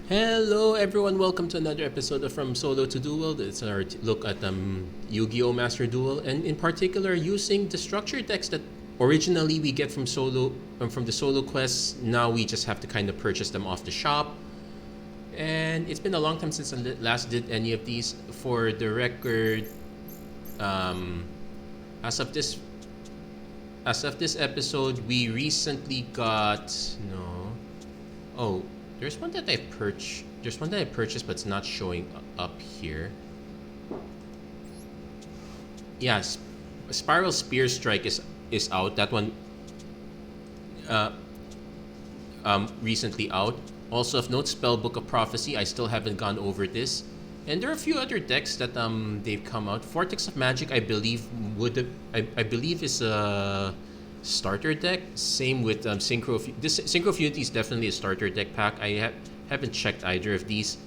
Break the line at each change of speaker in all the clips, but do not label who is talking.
Hello everyone, welcome to another episode of From Solo to Duel. It's our look at Yu-Gi-Oh! Master Duel, and in particular using the structure decks that originally we get from from the solo quests. Now we just have to kind of purchase them off the shop. And it's been a long time since I last did any of these. For the record, as of this episode, we recently got oh. There's one that I purchased, but it's not showing up here. Yes, Spiral Spear Strike is out. That one, recently out. Also of note, Spellbook of Prophecy. I still haven't gone over this, and there are a few other decks that they've come out. Vortex of Magic, I believe I believe is a starter deck. Same with Synchro of Unity is definitely a starter deck pack. I haven't checked either of these,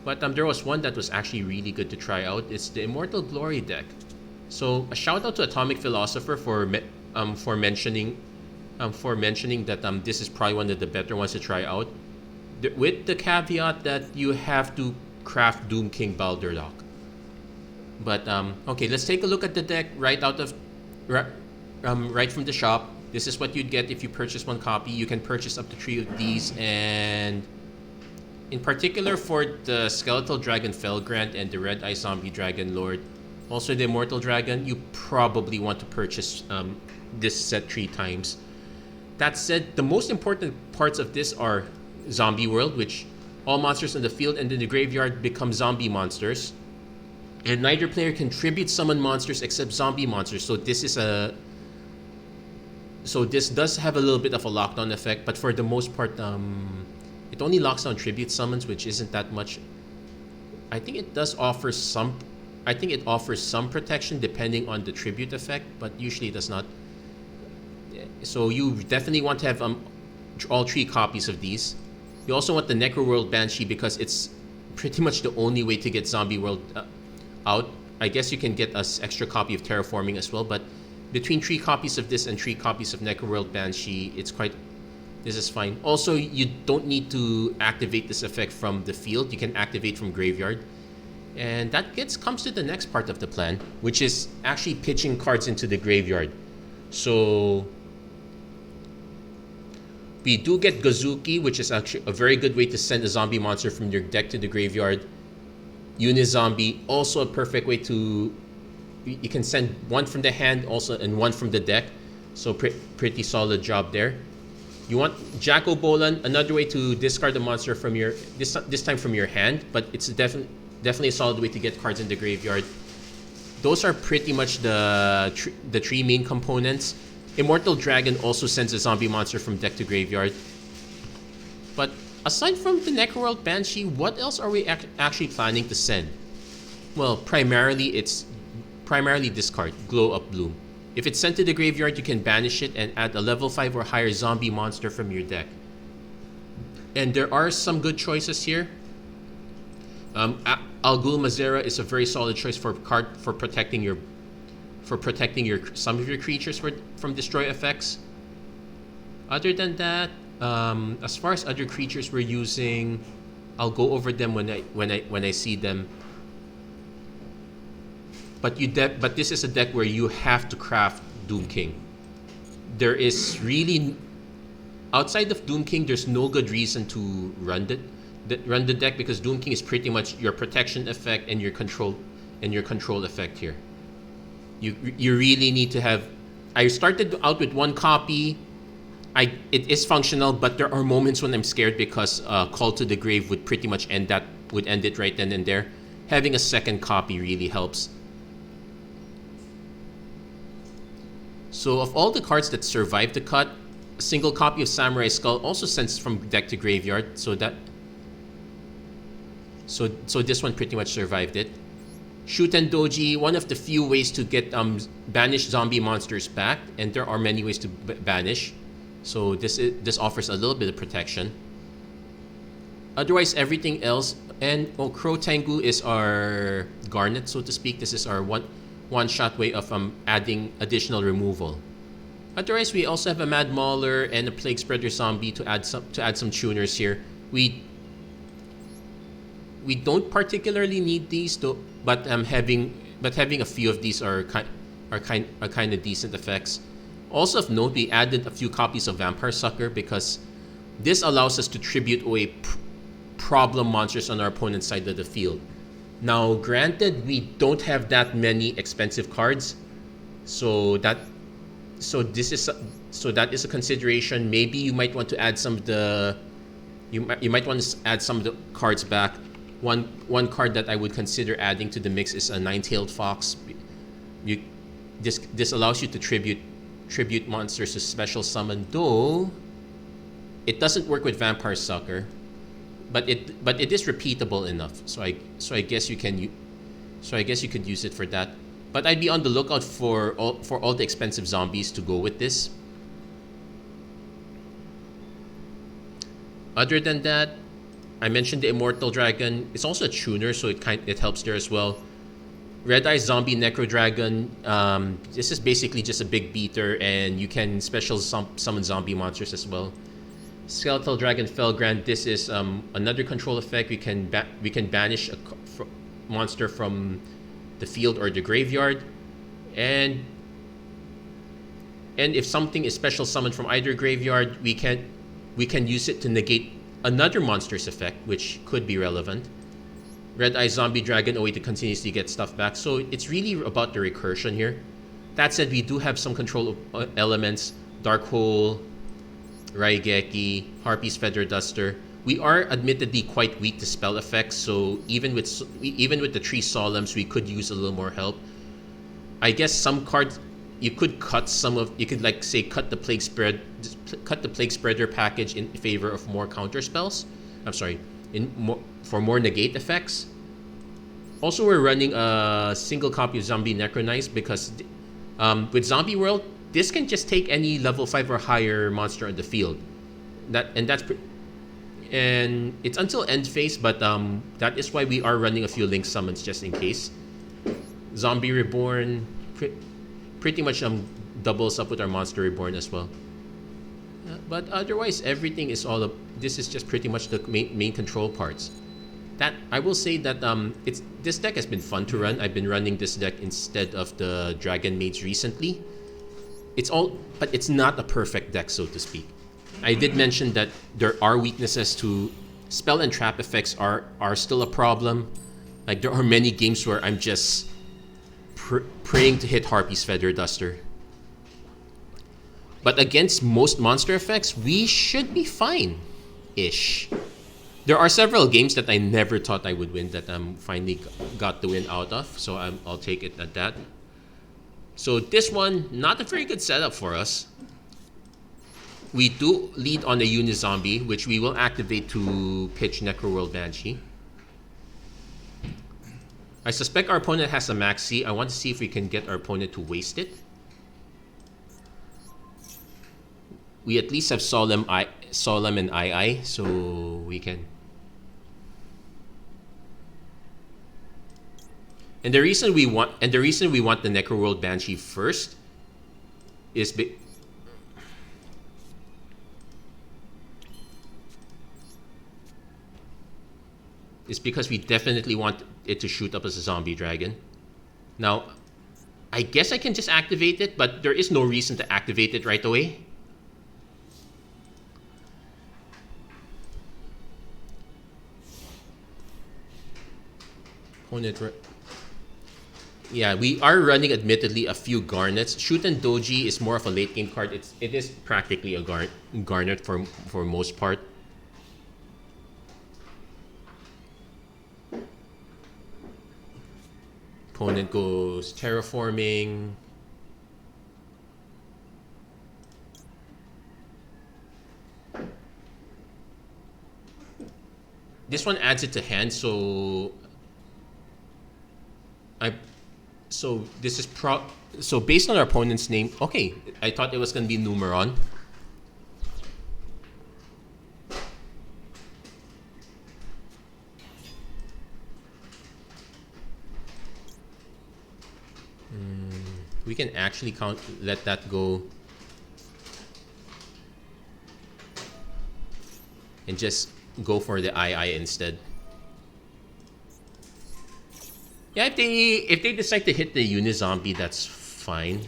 but there was one that was actually really good to try out. It's the Immortal Glory deck. So a shout out to Atomic Philosopher for mentioning that this is probably one of the better ones to try out, with the caveat that you have to craft Doomking Balerdroch. But okay, let's take a look at the deck right from the shop. This is what you'd get if you purchase one copy. You can purchase up to 3 of these, and in particular for the Skeletal Dragon Felgrant and the Red Eye Zombie Dragon Lord, also the Immortal Dragon, you probably want to purchase this set 3 times. That said, the most important parts of this are Zombie World, which all monsters in the field and in the graveyard become zombie monsters, and neither player can tribute summon monsters except zombie monsters. So this does have a little bit of a lockdown effect, but for the most part, it only locks down tribute summons, which isn't that much. I think it does offer some. I think it offers some protection depending on the tribute effect, but usually it does not. So you definitely want to have all 3 copies of these. You also want the Necroworld Banshee because it's pretty much the only way to get Zombie World out. I guess you can get an extra copy of Terraforming as well, but between 3 copies of this and 3 copies of Necroworld Banshee, this is fine. Also, you don't need to activate this effect from the field. You can activate from graveyard. And that comes to the next part of the plan, which is actually pitching cards into the graveyard. So we do get Gozuki, which is actually a very good way to send a zombie monster from your deck to the graveyard. Uni-Zombie, also a perfect way to... You can send one from the hand also and one from the deck. So pretty solid job there. You want Jack-o-Bolan, another way to discard a monster from your... This time from your hand, but it's definitely a solid way to get cards in the graveyard. Those are pretty much the 3 main components. Immortal Dragon also sends a zombie monster from deck to graveyard. But aside from the Necroworld Banshee, what else are we actually planning to send? Well, primarily discard Glow Up Bloom. If it's sent to the graveyard, you can banish it and add a level 5 or higher zombie monster from your deck. And there are some good choices here. Alghoul Mazera is a very solid choice for protecting some of your creatures from destroy effects. Other than that, as far as other creatures we're using, I'll go over them when I see them. But this is a deck where you have to craft Doom King. There is really, outside of Doom King, there's no good reason to run the deck, because Doom King is pretty much your protection effect and your control effect here. You really need to have. I started out with 1 copy. It is functional, but there are moments when I'm scared because Call to the Grave would pretty much end it right then and there. Having a 2nd copy really helps. So of all the cards that survived the cut, a single copy of Samurai Skull also sends from deck to graveyard. So this one pretty much survived it. Shuten Doji, one of the few ways to get banished zombie monsters back, and there are many ways to banish. So this offers a little bit of protection. Otherwise, everything else, and Crow Tengu is our Garnet, so to speak. This is our one-shot way of adding additional removal. Otherwise, we also have a Mad Mauler and a Plaguespreader Zombie to add some tuners here. We we don't particularly need these, though, but having a few of these are kind of decent effects. Also of note, we added a few copies of Vampire Sucker because this allows us to tribute away problem monsters on our opponent's side of the field. Now, granted, we don't have that many expensive cards, so that is a consideration. Maybe you might want to add some of the you might want to add some of the cards back. One card that I would consider adding to the mix is a Nine-Tailed Fox. This allows you to tribute monsters to special summon, though it doesn't work with Vampire Sucker, but it is repeatable enough. So I guess you could use it for that. But I'd be on the lookout for all the expensive zombies to go with this. Other than that, I mentioned the Immortal Dragon. It's also a tuner, so it helps there as well. Red Eye Zombie Necro Dragon. This is basically just a big beater, and you can special summon zombie monsters as well. Skeletal Dragon Felgrand. This is another control effect. We can banish a monster from the field or the graveyard, and if something is special summoned from either graveyard, we can use it to negate another monster's effect, which could be relevant. Red Eye Zombie Dragon, a way to continuously get stuff back. So it's really about the recursion here. That said, we do have some control elements. Dark Hole, Raigeki, Harpie's Feather Duster. We are admittedly quite weak to spell effects, so even with the 3 Solemns, we could use a little more help. I guess some cards you could cut like say cut the Plaguespreader package in favor of more counter spells. I'm sorry, for more negate effects. Also, we're running a single copy of Zombie Necronize because with Zombie World, this can just take any level 5 or higher monster on the field. And it's until end phase, but that is why we are running a few link summons just in case. Zombie Reborn pretty much doubles up with our Monster Reborn as well. But otherwise, everything is all up. This is just pretty much the main control parts. That I will say that this deck has been fun to run. I've been running this deck instead of the Dragon Maids recently. But it's not a perfect deck, so to speak. I did mention that there are weaknesses to spell and trap effects are still a problem. Like there are many games where I'm just praying to hit Harpie's Feather Duster. But against most monster effects, we should be fine-ish. There are several games that I never thought I would win that finally got the win out of, so I'll take it at that. So this one, not a very good setup for us. We do lead on a Uni-Zombie, which we will activate to pitch Necroworld Banshee. I suspect our opponent has a Maxi. I want to see if we can get our opponent to waste it. We at least have Solemn and II, so we can. And the reason we want the Necroworld Banshee first is because we definitely want it to shoot up as a zombie dragon. Now, I guess I can just activate it, but there is no reason to activate it right away. Yeah, we are running admittedly a few Garnets. Shoot and Doji is more of a late game card. It is practically a Garnet for most part. Opponent goes Terraforming. This one adds it to hand, so this is so based on our opponent's name. Okay, I thought it was gonna be Numeron. We can actually let that go and just go for the II instead. Yeah, if they decide to hit the Uni-Zombie, that's fine.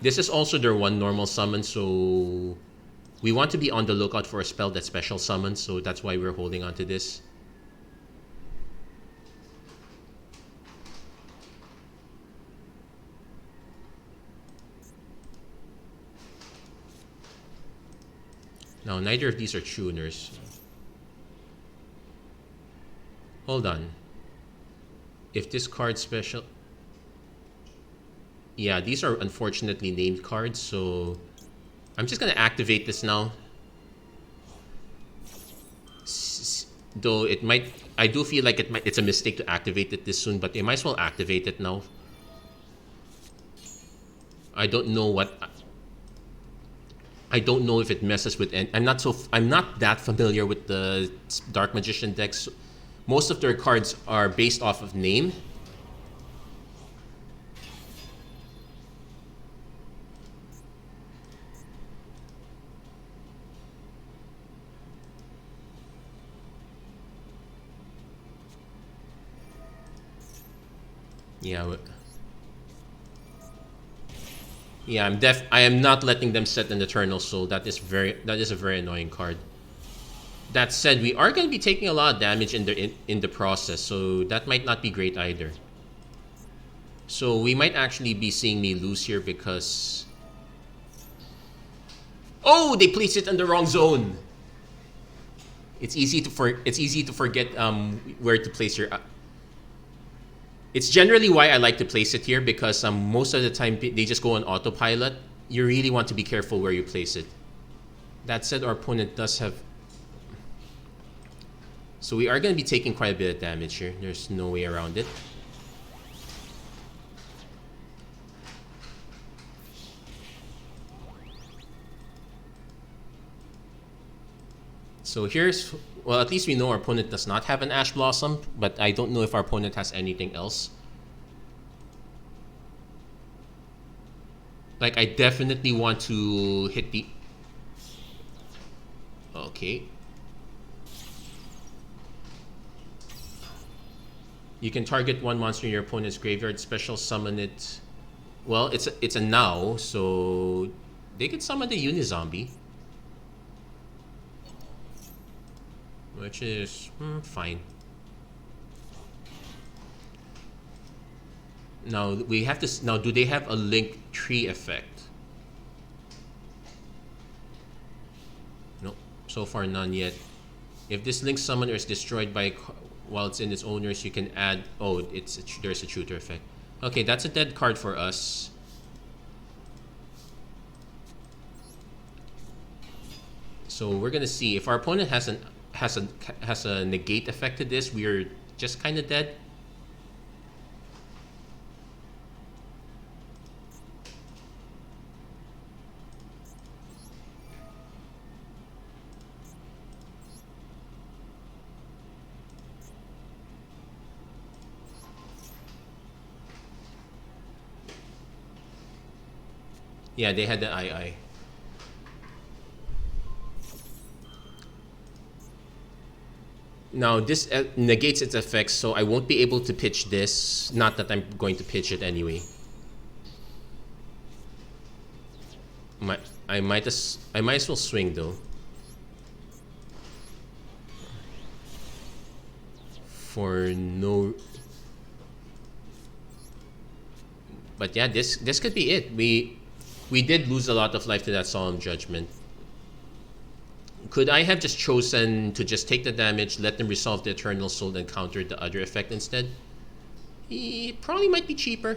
This is also their one normal summon, so we want to be on the lookout for a spell that special summons, so that's why we're holding on to this. Now, neither of these are tuners. Hold on. If this card special... Yeah, these are unfortunately named cards, so... I'm just gonna activate this now. Though it might... I do feel like it's a mistake to activate it this soon, but I might as well activate it now. I don't know what... I don't know if it messes with... I'm not that familiar with the Dark Magician decks. Most of their cards are based off of name. Yeah. Yeah, I am not letting them set an Eternal Soul. That is a very annoying card. That said, we are going to be taking a lot of damage in the process, so that might not be great either. So we might actually be seeing me lose here because... Oh, they placed it in the wrong zone. It's easy to forget where to place your... It's generally why I like to place it here, because most of the time they just go on autopilot. You really want to be careful where you place it. That said, our opponent does have... So we are going to be taking quite a bit of damage here. There's no way around it. So here's... Well, at least we know our opponent does not have an Ash Blossom, but I don't know if our opponent has anything else. Like, I definitely want to hit the... Okay. You can target one monster in your opponent's graveyard, special summon it. Well, it's a now, so they could summon the Uni-Zombie. Which is fine. Now we have to. Now, do they have a link tree effect? No, so far none yet. If this link summoner is destroyed by while it's in its owners, you can add. Oh, there's a tutor effect. Okay, that's a dead card for us. So we're gonna see if our opponent has a negate effect to this. We're just kind of dead. Yeah, they had the II. Now, this negates its effects, so I won't be able to pitch this. Not that I'm going to pitch it anyway. I might as well swing, though. For no... But yeah, this could be it. We did lose a lot of life to that Solemn Judgment. Could I have just chosen to just take the damage, let them resolve the Eternal Soul, and counter the other effect instead? It probably might be cheaper.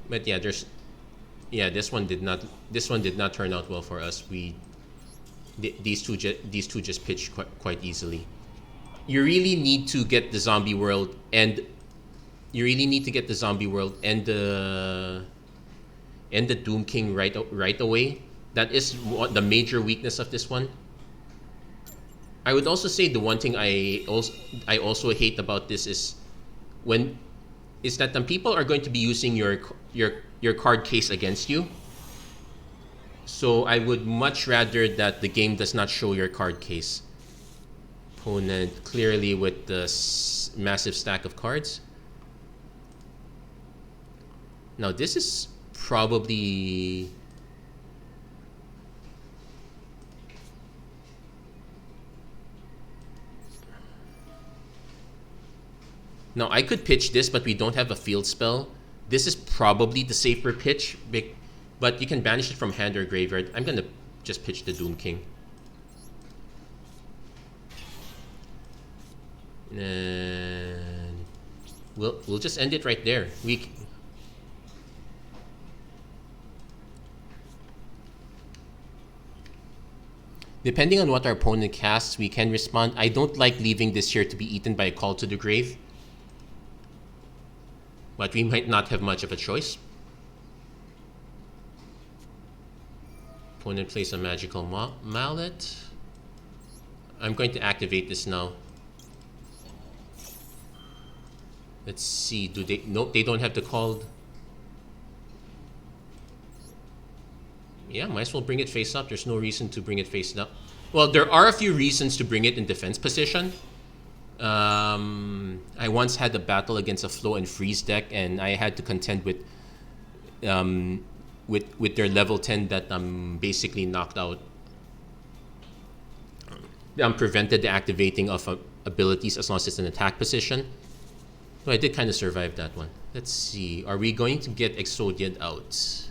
But yeah, this one did not turn out well for us. These two just pitched quite easily. You really need to get the Zombie World and the Doom King right away. That is the major weakness of this one. I would also say the one thing I also hate about this is when is that people are going to be using your card case against you. So I would much rather that the game does not show your card case. Opponent clearly with the massive stack of cards. Now this is probably... Now I could pitch this, but we don't have a field spell. This is probably the safer pitch, but you can banish it from hand or graveyard. I'm gonna just pitch the Doom King. And we'll just end it right there. Depending on what our opponent casts, we can respond. I don't like leaving this here to be eaten by a Call to the Grave, but we might not have much of a choice. Opponent plays a magical mallet. I'm going to activate this now. Let's see, do they... Nope, they don't have the called. Yeah, might as well bring it face up. There's no reason to bring it face up. Well, there are a few reasons to bring it in defense position. I once had a battle against a flow and freeze deck, and I had to contend with their level 10 that basically knocked out. Prevented the activating of abilities as long as it's an attack position. So I did kind of survive that one. Let's see. Are we going to get Exodian out?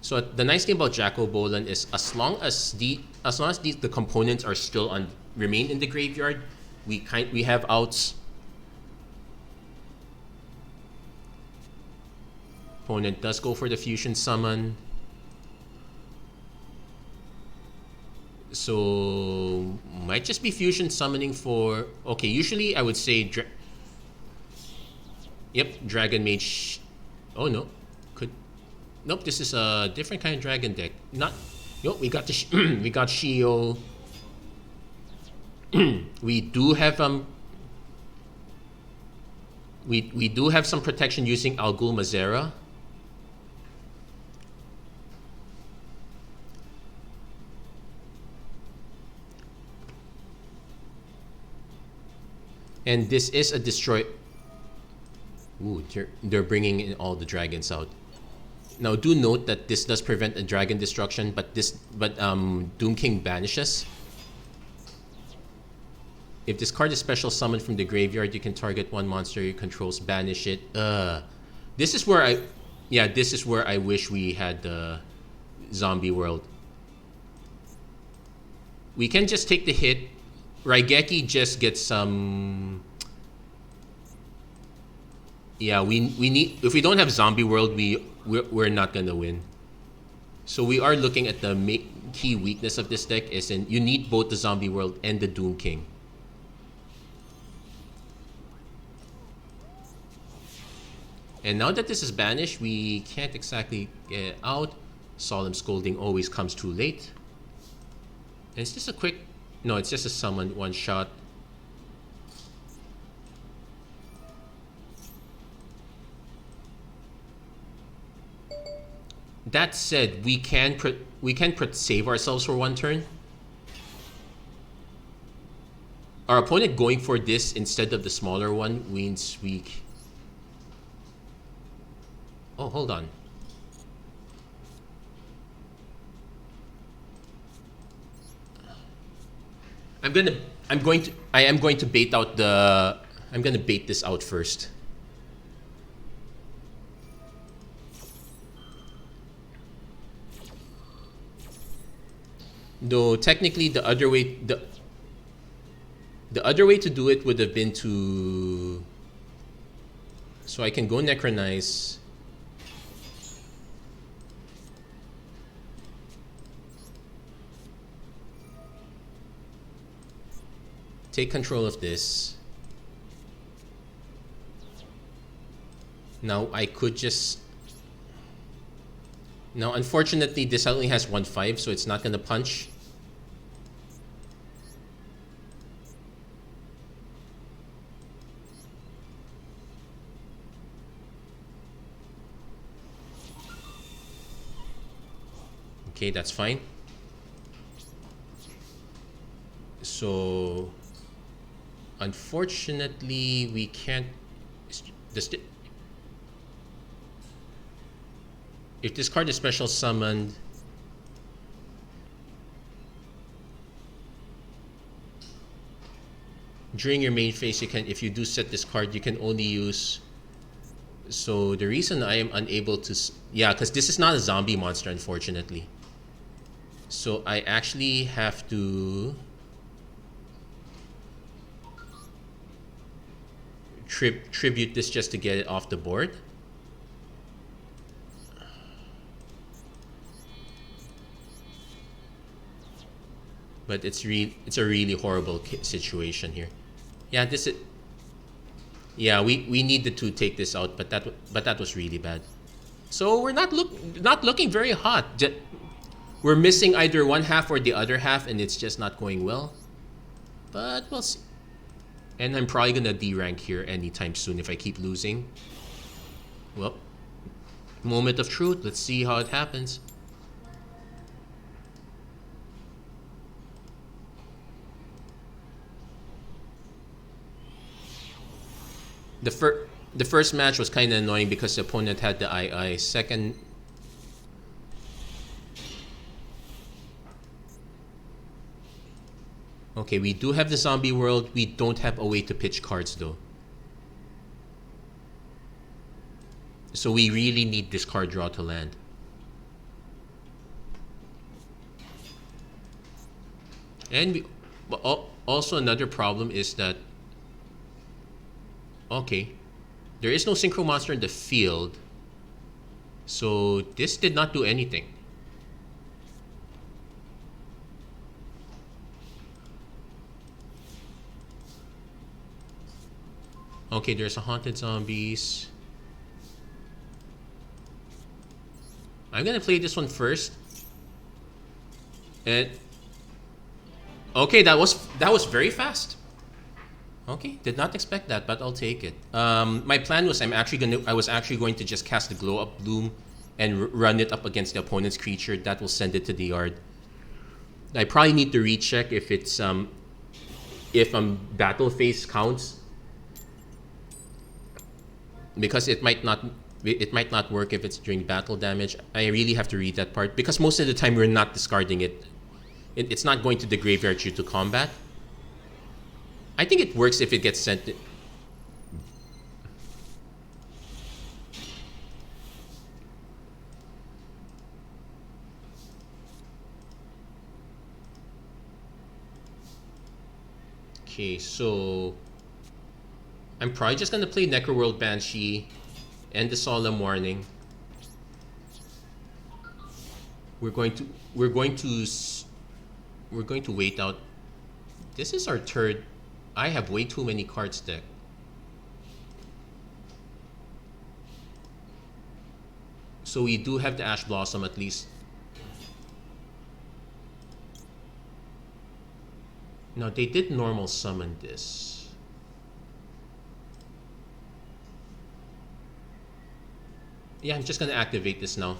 So the nice thing about Jack-o-Bolan is as long as the components are still remain in the graveyard, we have outs. Opponent does go for the fusion summon. So might just be fusion summoning for... Okay, usually I would say... Dragon Mage... Oh no. Nope, this is a different kind of dragon deck. We got the we got Shio. We do have we do have some protection using Alghoul Mazera. And this is a destroy. Ooh, they're bringing in all the dragons out. Now, do note that this does prevent a dragon destruction, but Doom King banishes. If this card is special summoned from the graveyard, you can target one monster you controls, banish it. This is where I wish we had the zombie world. We can just take the hit. Raigeki just gets some. Yeah, we need. If we don't have zombie world, we're not gonna win. So we are looking at the key weakness of this deck is you need both the zombie world and the Doom King. And now that this is banished, we can't exactly get it out. Solemn Scolding always comes too late. And it's just a quick... No, it's just a summon, one shot. That said, we can save ourselves for one turn. Our opponent going for this instead of the smaller one means we... Oh, hold on. I am going to bait out the... I'm going to bait this out first. Though technically the other way to do it would have been to... So I can go Necronize. Take control of this. Now I could just... Now unfortunately this only has 1/5, so it's not gonna punch. Okay, that's fine. So, unfortunately, we can't. If this card is special summoned, during your main phase, you can. If you do set this card, you can only use. So the reason I am unable to, yeah, because this is not a zombie monster, unfortunately. So I actually have to tribute this just to get it off the board. But it's a really horrible situation here. Yeah, this is. Yeah, we needed to take this out, but that was really bad. So we're not looking very hot. We're missing either one half or the other half, and it's just not going well. But we'll see. And I'm probably gonna D-rank here anytime soon if I keep losing. Well, moment of truth. Let's see how it happens. The first match was kind of annoying because the opponent had the II. Second, okay, we do have the zombie world. We don't have a way to pitch cards though. So we really need this card draw to land. And also another problem is that, okay, there is no synchro monster in the field, so this did not do anything. Okay, there's a haunted zombies. I'm gonna play this one first. And okay, that was very fast. Okay, did not expect that, but I'll take it. My plan was I was actually going to just cast the Glow Up Bloom and run it up against the opponent's creature. That will send it to the yard. I probably need to recheck if it's if battle phase counts, because it might not work if it's during battle damage. I really have to read that part because most of the time we're not discarding it. It's not going to the graveyard due to combat. I think it works if it gets sent. Okay, so I'm probably just gonna play Necroworld Banshee and the Solemn Warning. We're going to wait out. This is our third. I have way too many cards deck. So we do have the Ash Blossom at least. No, they did normal summon this. Yeah, I'm just gonna activate this now.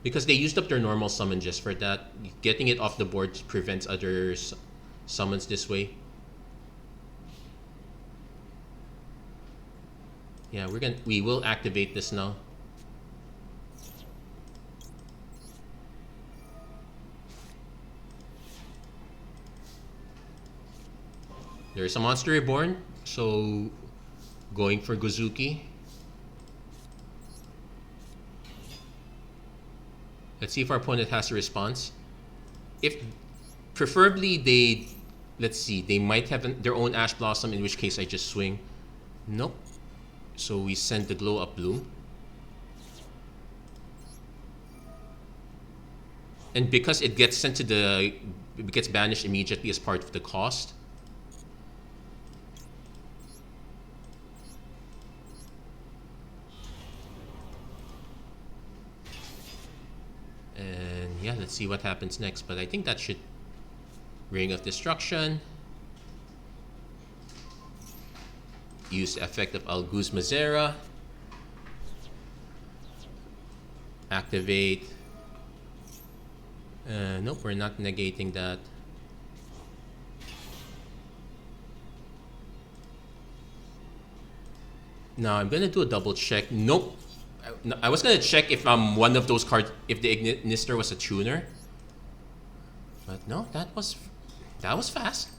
Because they used up their normal summon just for that. Getting it off the board prevents other summons this way. Yeah, we will activate this now. There's a Monster Reborn, so going for Gozuki. Let's see if our opponent has a response. If preferably let's see, they might have their own Ash Blossom, in which case I just swing. Nope. So we send the Glow Up Bloom. And because it gets sent to it gets banished immediately as part of the cost. And yeah, let's see what happens next. But I think that should Ring of Destruction. Use the effect of Alghoul Mazera. Activate. Nope, we're not negating that. Now I'm gonna do a double check. Nope. I was gonna check if one of those cards, if the Ignister was a tuner. But no, that was fast.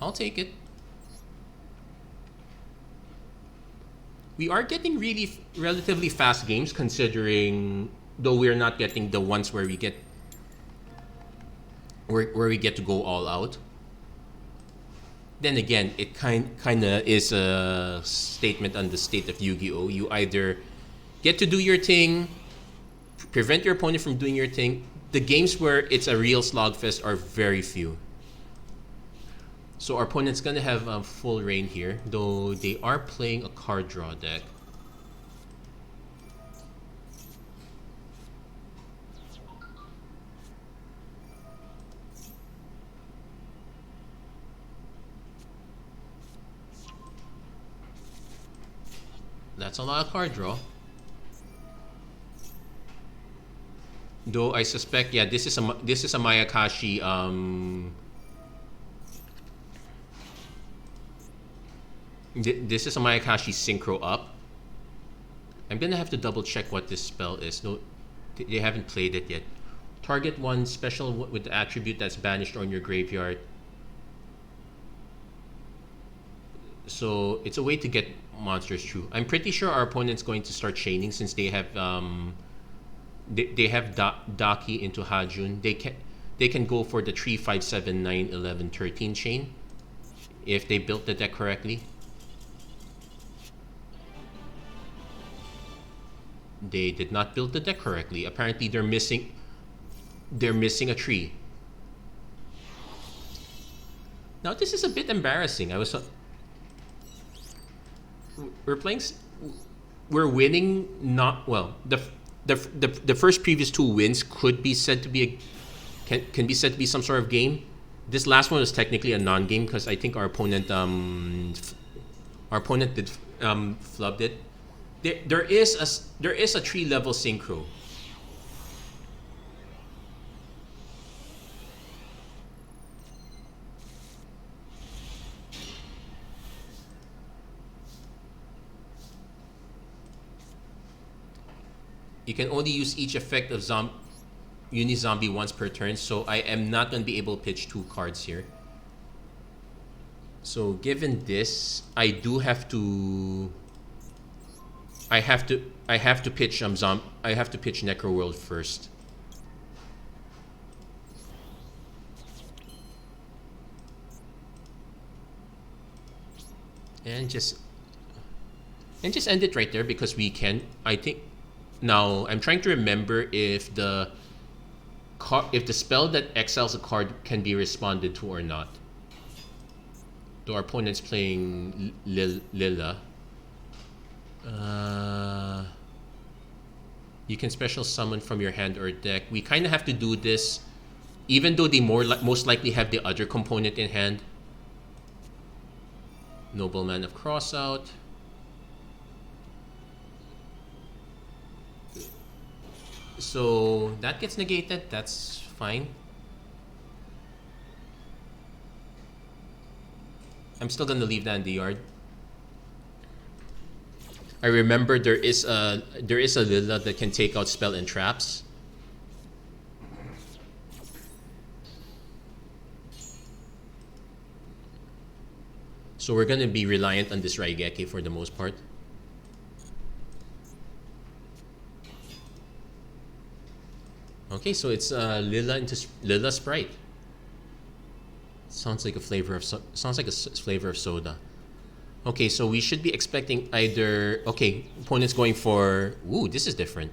I'll take it. We are getting really relatively fast games, considering though we're not getting the ones where we get to go all out. Then again, it kind of is a statement on the state of Yu-Gi-Oh! You either get to do your thing, prevent your opponent from doing your thing. The games where it's a real slogfest are very few. So our opponent's gonna have full reign here, though they are playing a card draw deck. That's a lot of card draw. Though I suspect, yeah, this is a Mayakashi. This is a Mayakashi Synchro up. I'm gonna have to double check what this spell is. No, they haven't played it yet. Target one special with the attribute that's banished on your graveyard. So it's a way to get monsters through. I'm pretty sure our opponent's going to start chaining since they have Daki into Hajun. They can go for the 3, 5, 7, 9, 11, 13 chain if they built the deck correctly. They did not build the deck correctly. Apparently they're missing a tree. Now this is a bit embarrassing. We're winning, not well. The first previous two wins could be said to be can be said to be some sort of game. This last one was technically a non-game because I think our opponent did flubbed it. There is a 3-level synchro. You can only use each effect of Uni-Zombie once per turn, so I am not going to be able to pitch 2 cards here. So given this, I do have to. I have to pitch Necroworld first. And just end it right there because we can. I think. Now I'm trying to remember if the spell that exiles a card can be responded to or not. Though our opponent's playing Lila. You can special summon from your hand or deck. We kind of have to do this, even though they most likely have the other component in hand. Nobleman of Crossout. So that gets negated. That's fine. I'm still gonna leave that in the yard. I remember there is a Lila that can take out spell and traps. So we're gonna be reliant on this Raigeki for the most part. Okay, so it's Lila into Lila Sprite. Sounds like a flavor of flavor of soda. Okay, so we should be expecting either. Okay, opponent's going for. Ooh, this is different.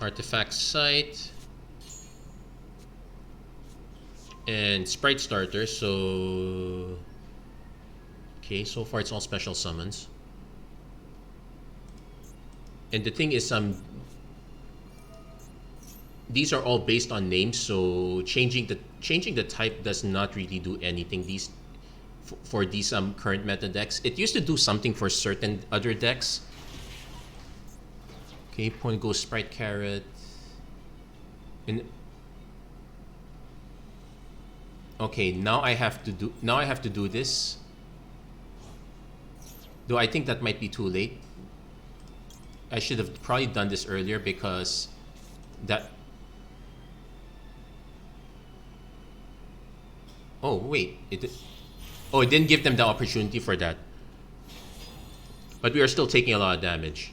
Artifact Site. And Sprite Starter, so... Okay, so far it's all special summons. And the thing is, these are all based on names, so changing the type does not really do anything. These for these current meta decks. It used to do something for certain other decks. Okay, point goes Sprite Carrot. And okay, now I have to do this. Though I think that might be too late. I should have probably done this earlier because that... Oh, wait. It didn't give them the opportunity for that. But we are still taking a lot of damage.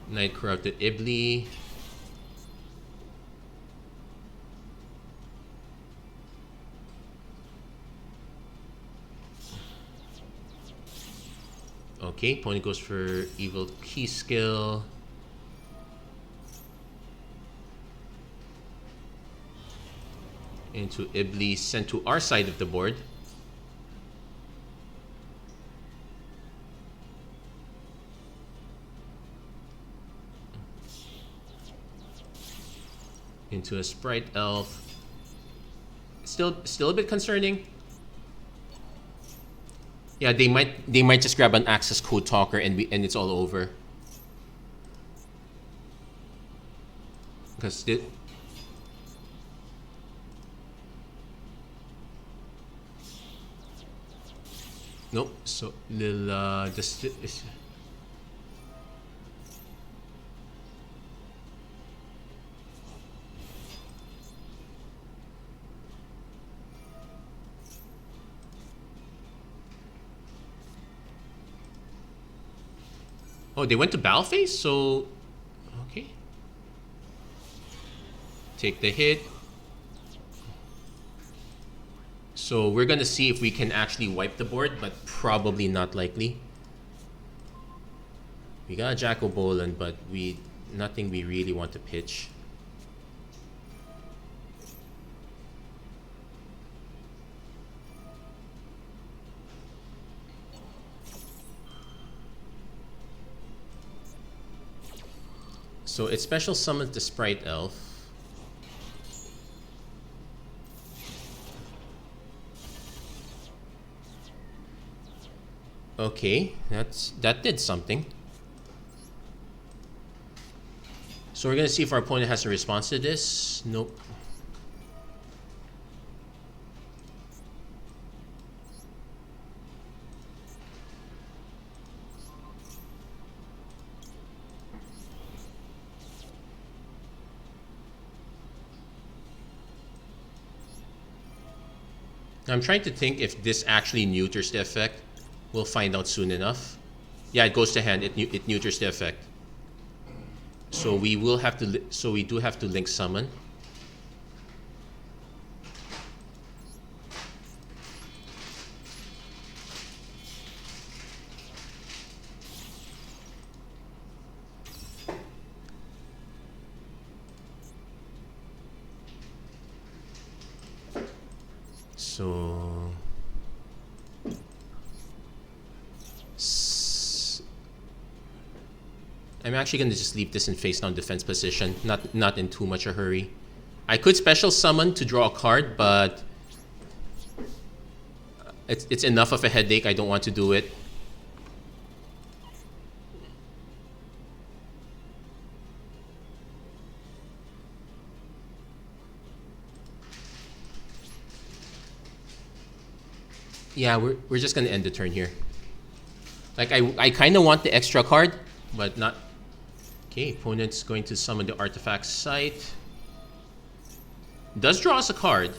Night Corrupted Ibli. Okay, point goes for Evil Key Skill. Into Ibli, sent to our side of the board. Into a Sprite Elf. Still a bit concerning. Yeah, they might just grab an access code talker and it's all over. Because nope. So just oh, they went to battle phase, so okay. Take the hit. So we're gonna see if we can actually wipe the board, but probably not likely. We got a Jack-o-Bolan, but nothing we really want to pitch. So it special summons the Sprite Elf. Okay, that did something. So we're gonna see if our opponent has a response to this. Nope. I'm trying to think if this actually neuters the effect. We'll find out soon enough. Yeah, it goes to hand. It neuters the effect. So we will have to. So we do have to link summon. So I'm actually going to just leave this in face down defense position, not in too much a hurry. I could special summon to draw a card, but it's enough of a headache. I don't want to do it. Yeah, we're just going to end the turn here. Like I kind of want the extra card, but not. Okay, opponent's going to summon the artifact site. Does draw us a card.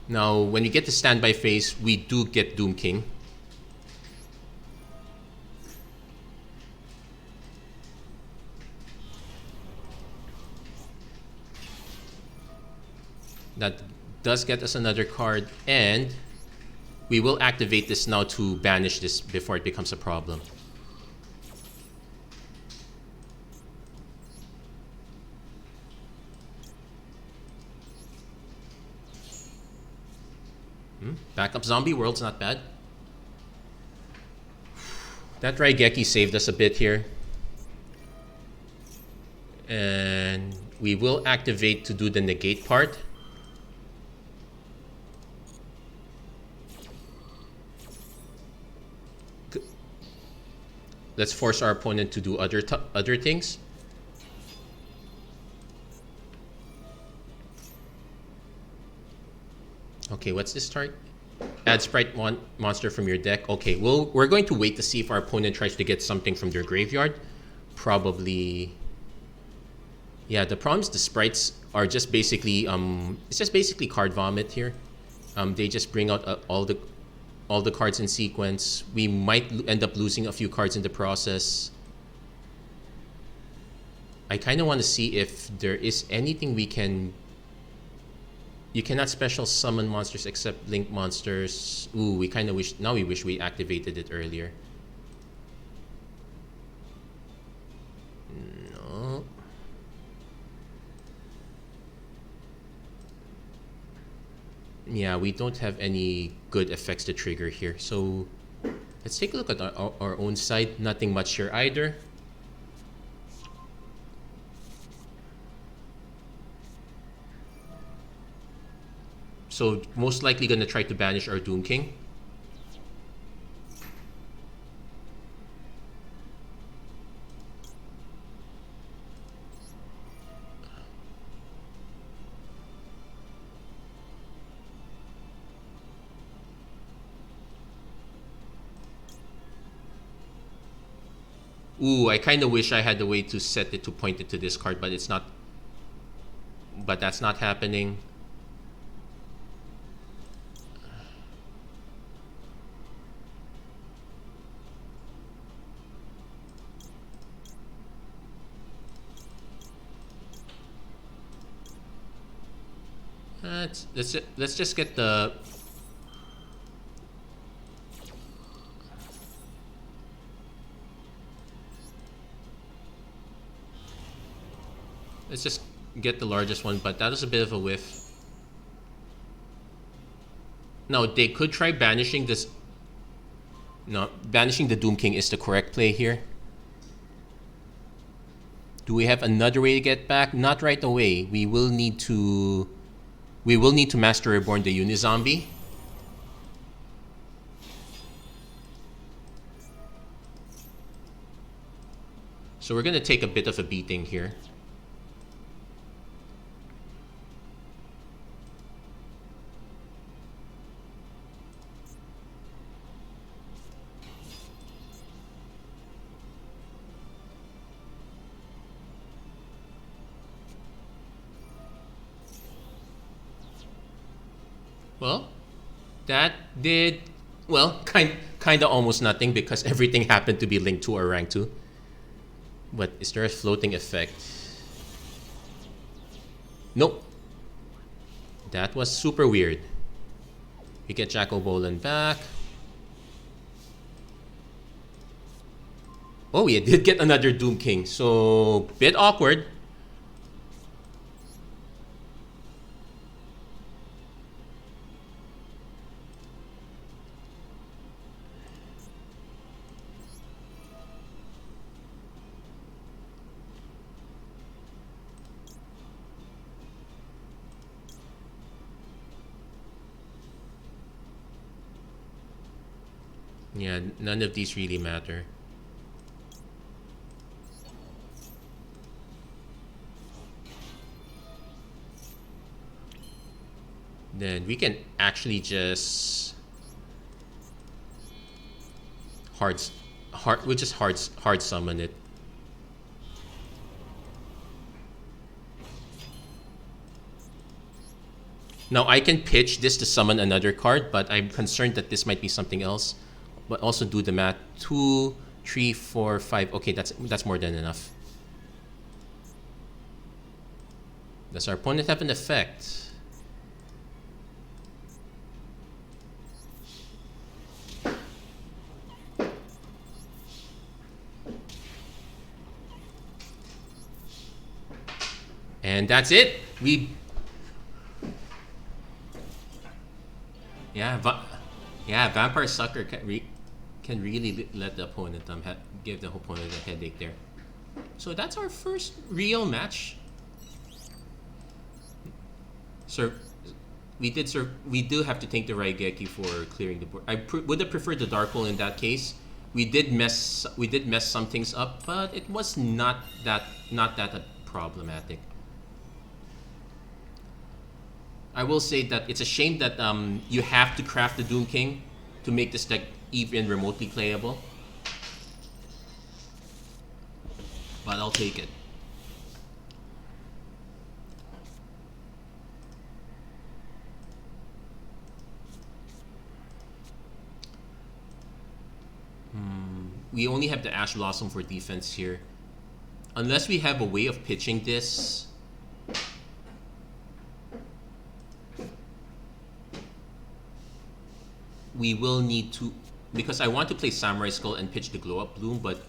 Now, when we get to standby phase, we do get Doom King. That does get us another card, and we will activate this now to banish this before it becomes a problem. Backup Zombie World's not bad. That Raigeki saved us a bit here. And we will activate to do the negate part. Let's force our opponent to do other things. Okay, what's this start? Add sprite monster from your deck. Okay, well, we're going to wait to see if our opponent tries to get something from their graveyard. Probably. Yeah, the problem is the sprites are just basically it's just basically card vomit here. They just bring out all the cards in sequence. We might end up losing a few cards in the process. I kind of want to see if there is anything we can. You cannot special summon monsters except link monsters. Ooh, we kind of wish. Now we wish we activated it earlier. No. Yeah, we don't have any good effects to trigger here. So let's take a look at our own side. Nothing much here either. So most likely gonna try to banish our Doom King. Ooh, I kind of wish I had a way to set it to point it to this card, but it's not. But that's not happening. Let's just get the. Let's just get the largest one, but that was a bit of a whiff. Now, they could try banishing this. No, banishing the Doom King is the correct play here. Do we have another way to get back? Not right away. We will need to Master Reborn the Uni-Zombie. So we're going to take a bit of a beating here. Well, that did, well, kind of almost nothing because everything happened to be linked to our rank 2. But is there a floating effect? Nope. That was super weird. We get Jack-o-Bolan back. Oh, we did get another Doom King, so bit awkward. Yeah, none of these really matter. Then we can actually just we'll just hard summon it. Now I can pitch this to summon another card, but I'm concerned that this might be something else. But also do the math. 2, 3, 4, 5. Okay, that's more than enough. Does our opponent have an effect? And that's it. Yeah, Vampire Sucker can really let the opponent give the opponent a headache there. So that's our first real match. Sir, we do have to thank the Raigeki for clearing the board. I would have preferred the Dark Hole in that case. We did mess some things up, but it was not that problematic. I will say that it's a shame that you have to craft the Doom King to make this deck even remotely playable. But I'll take it. We only have the Ash Blossom for defense here. Unless we have a way of pitching this. We will need to, because I want to play Samurai Skull and pitch the Glow Up Bloom, but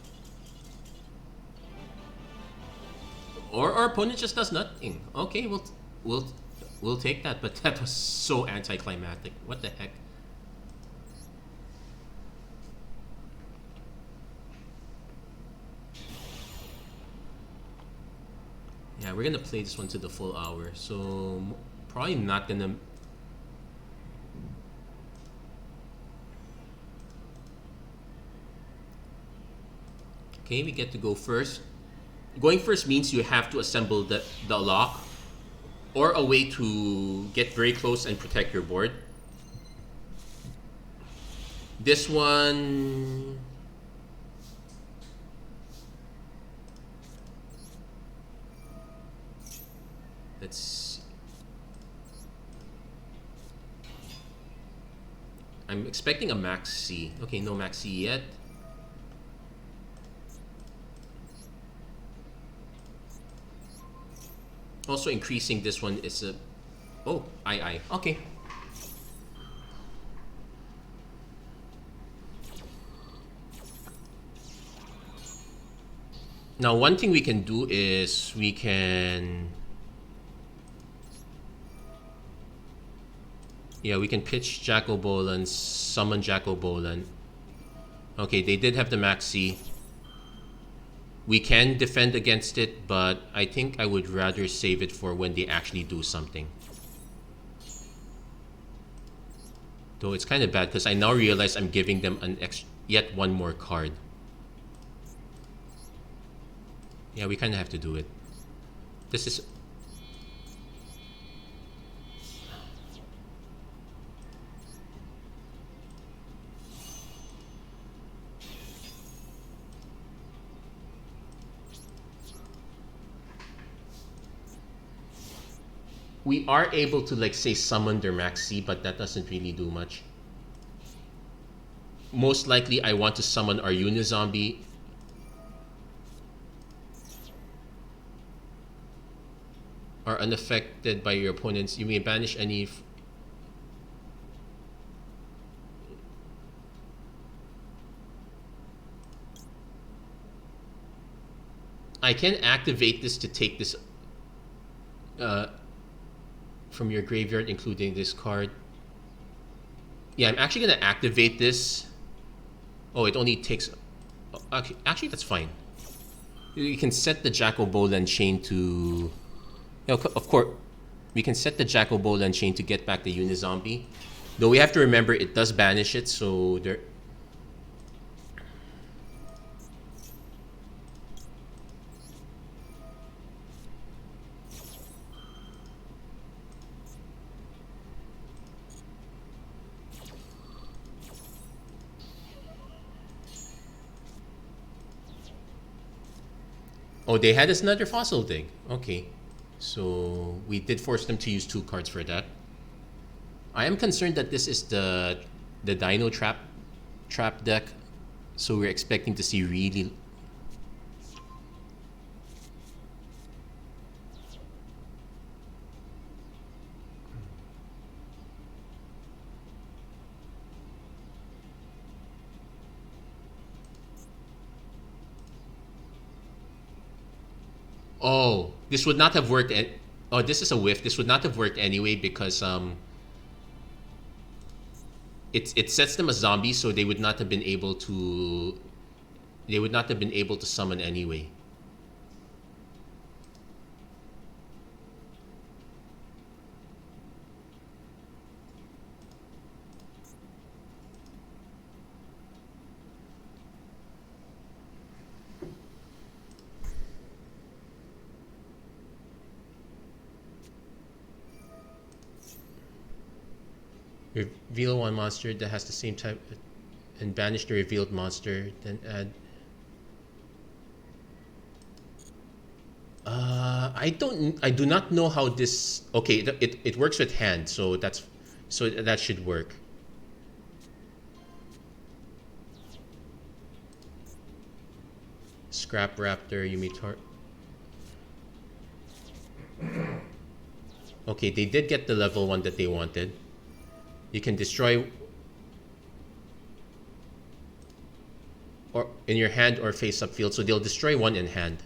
or our opponent just does nothing. Okay, we'll take that, but that was so anticlimactic. What the heck? Yeah, we're gonna play this one to the full hour, so probably not gonna. Okay, we get to go first. Going first means you have to assemble the lock or a way to get very close and protect your board. This one... Let's... I'm expecting a Maxi. Okay, no Maxi yet. Also increasing this one is a... Oh, I. Okay. Now, one thing we can do is we can... Yeah, we can pitch Jack-o-Bolan, summon Jack-o-Bolan. Okay, they did have the Maxi. We can defend against it, but I think I would rather save it for when they actually do something. Though it's kind of bad because I now realize I'm giving them yet one more card. Yeah, we kind of have to do it. This is... We are able to, like, say, summon their Maxi, but that doesn't really do much. Most likely, I want to summon our Uni-Zombie. Are unaffected by your opponents. You may banish any... I can activate this to take this... from your graveyard, including this card. Yeah, I'm actually going to activate this. Oh, it only takes... Actually, that's fine. You can set the Jack-o-Bolan chain to... Of course, we can set the Jack-o-Bolan chain to get back the Uni-Zombie. Though we have to remember it does banish it, so there... Oh, they had another fossil dig. Okay. So we did force them to use 2 cards for that. I am concerned that this is the Dino Trap deck. So we're expecting to see really... Oh, this would not have worked. Oh, this is a whiff. This would not have worked anyway because it sets them as zombies, so they would not have been able to. They would not have been able to summon anyway. Reveal one monster that has the same type and banish the revealed monster, then add. I do not know how this. Okay, it works with hand, so that should work. Scrap Raptor, you may Okay, they did get the level 1 that they wanted. You can destroy or in your hand or face-up field, so they'll destroy 1 in hand.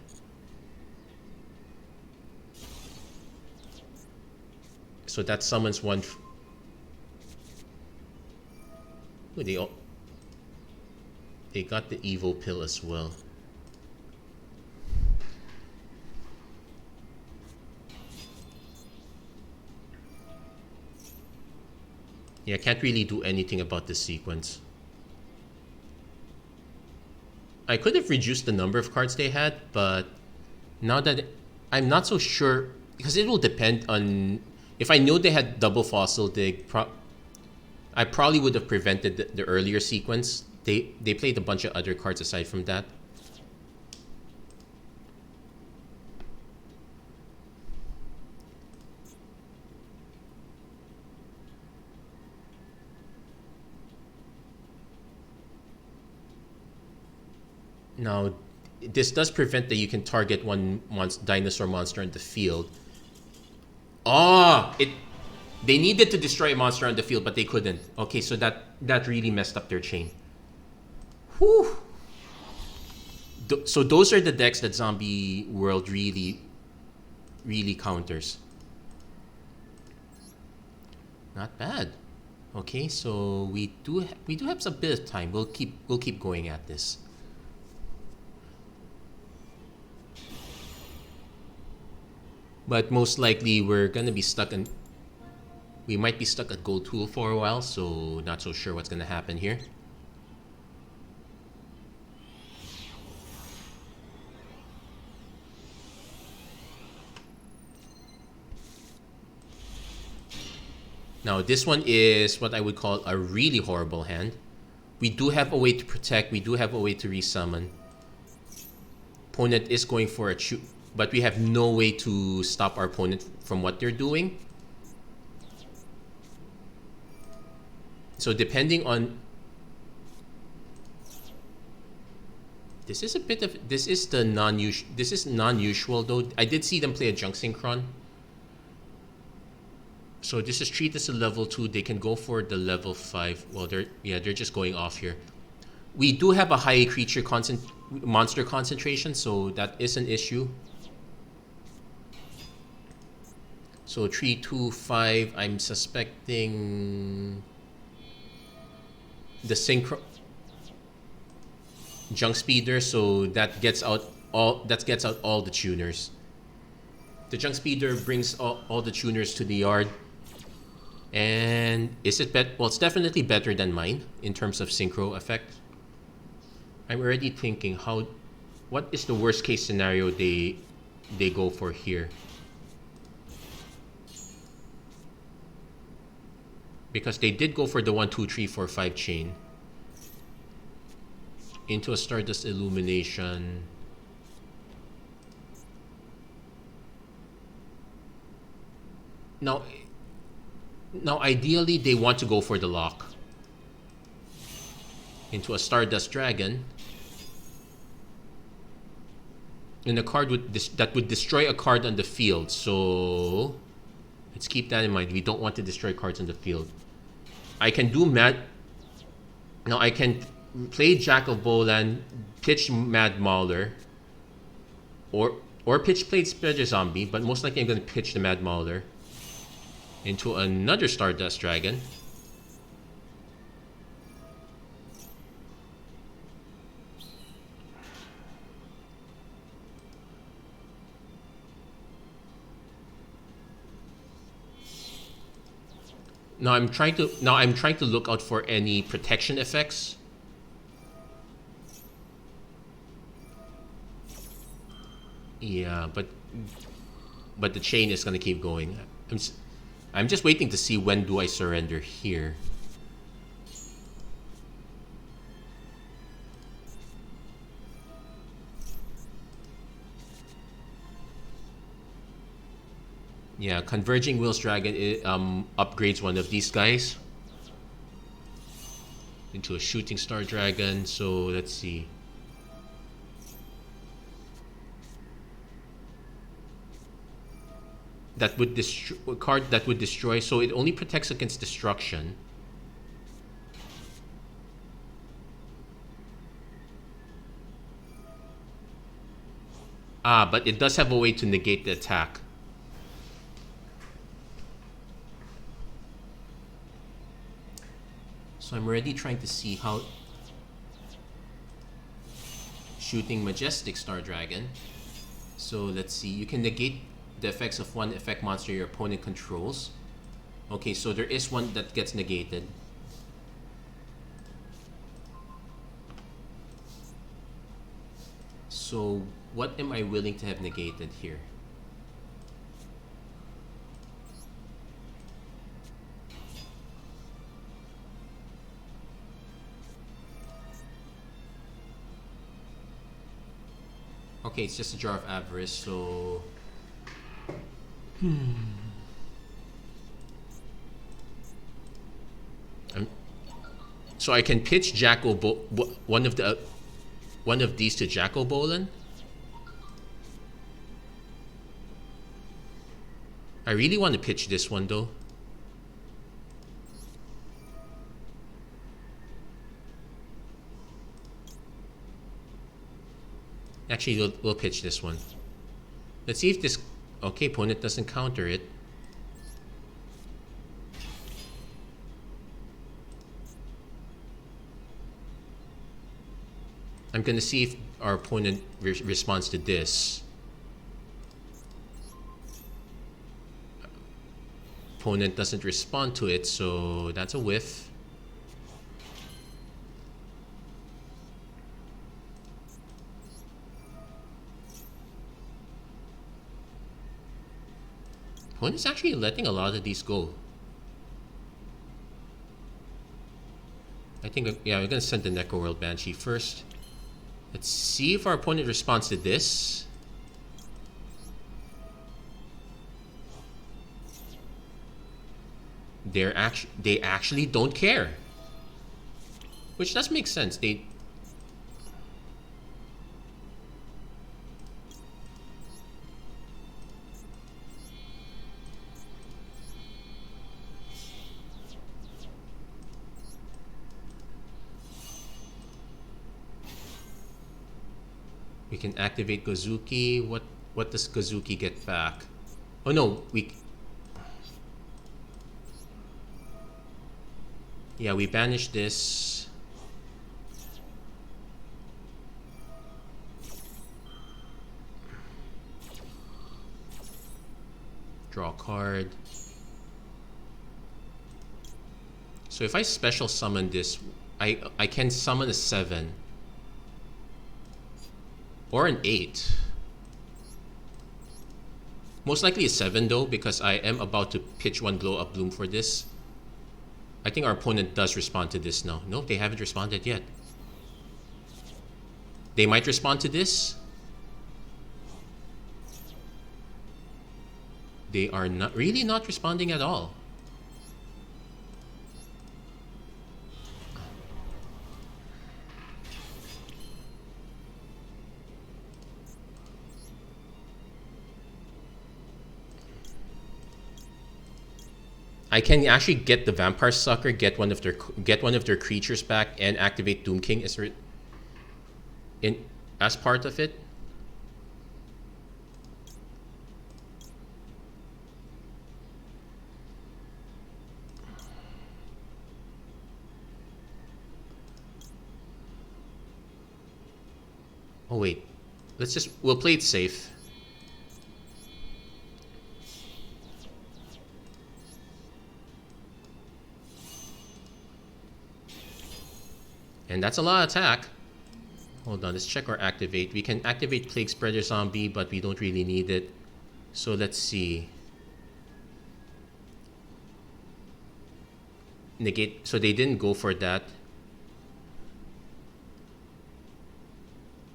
So that summons 1. Ooh, they got the evil pill as well. Yeah, I can't really do anything about this sequence. I could have reduced the number of cards they had, but now that I'm not so sure, because it will depend on if I know they had double Fossil Dig. I probably would have prevented the earlier sequence. They played a bunch of other cards aside from that. Now, this does prevent that you can target one dinosaur monster in the field. They needed to destroy a monster on the field, but they couldn't. Okay, so that really messed up their chain. Whew. So those are the decks that Zombie World really counters. Not bad. Okay, so we do have some bit of time. We'll keep going at this. But most likely we're gonna be stuck in. We might be stuck at Gold Tool for a while, so not so sure what's gonna happen here. Now this one is what I would call a really horrible hand. We do have a way to protect. We do have a way to resummon. Opponent is going for a chew. But we have no way to stop our opponent from what they're doing. So depending on... This is non-usual though. I did see them play a Junk Synchron. So this is treated as a level 2. They can go for the level 5. Well, they're just going off here. We do have a high creature monster concentration, so that is an issue. So 3, 2, 5. I'm suspecting the synchro Junk Speeder, so that gets out all the tuners. The Junk Speeder brings all the tuners to the yard. And is it well, it's definitely better than mine in terms of synchro effect. I'm already thinking what is the worst case scenario they go for here. Because they did go for the 1, 2, 3, 4, 5 chain. Into a Stardust Illumination. Now ideally they want to go for the lock. Into a Stardust Dragon. And a card that would destroy a card on the field. So let's keep that in mind. We don't want to destroy cards on the field. I can do I can play Jack-o-Bolan, pitch Mad Mauler, or Or pitch Plaguespreader Zombie, but most likely I'm going to pitch the Mad Mauler into another Stardust Dragon. Now I'm trying to look out for any protection effects. Yeah, but the chain is gonna keep going. I'm just waiting to see when do I surrender here. Yeah, Converging Will's Dragon upgrades one of these guys into a Shooting Star Dragon. So let's see. That would destroy a card that would destroy. So it only protects against destruction. Ah, but it does have a way to negate the attack. So I'm already trying to see how shooting Majestic Star Dragon. So let's see, you can negate the effects of one effect monster your opponent controls. Okay, so there is one that gets negated. So what am I willing to have negated here? Okay, it's just a Jar of Avarice, so... So I can pitch one of these to Jack-o-Bolan. I really want to pitch this one though. Actually, we'll pitch this one. Let's see if this... Okay, opponent doesn't counter it. I'm gonna see if our opponent responds to this. Opponent doesn't respond to it, so that's a whiff. Opponent's actually letting a lot of these go. I think, yeah, we're gonna send the Necroworld Banshee first. Let's see if our opponent responds to this. They actually don't care, which does make sense. We can activate Gozuki. What does Gozuki get back? Oh no, yeah, we banish this. Draw a card. So if I special summon this, I can summon a 7. Or an 8. Most likely a 7 though, because I am about to pitch one Glow Up Bloom for this. I think our opponent does respond to this now. No, they haven't responded yet. They might respond to this. They are not really not responding at all. I can actually get the Vampire Sucker, get one of their creatures back, and activate Doomking as part of it. Oh wait, we'll play it safe. And that's a lot of attack. Hold on, let's check our activate. We can activate Plaguespreader Zombie, but we don't really need it. So let's see. Negate. So they didn't go for that.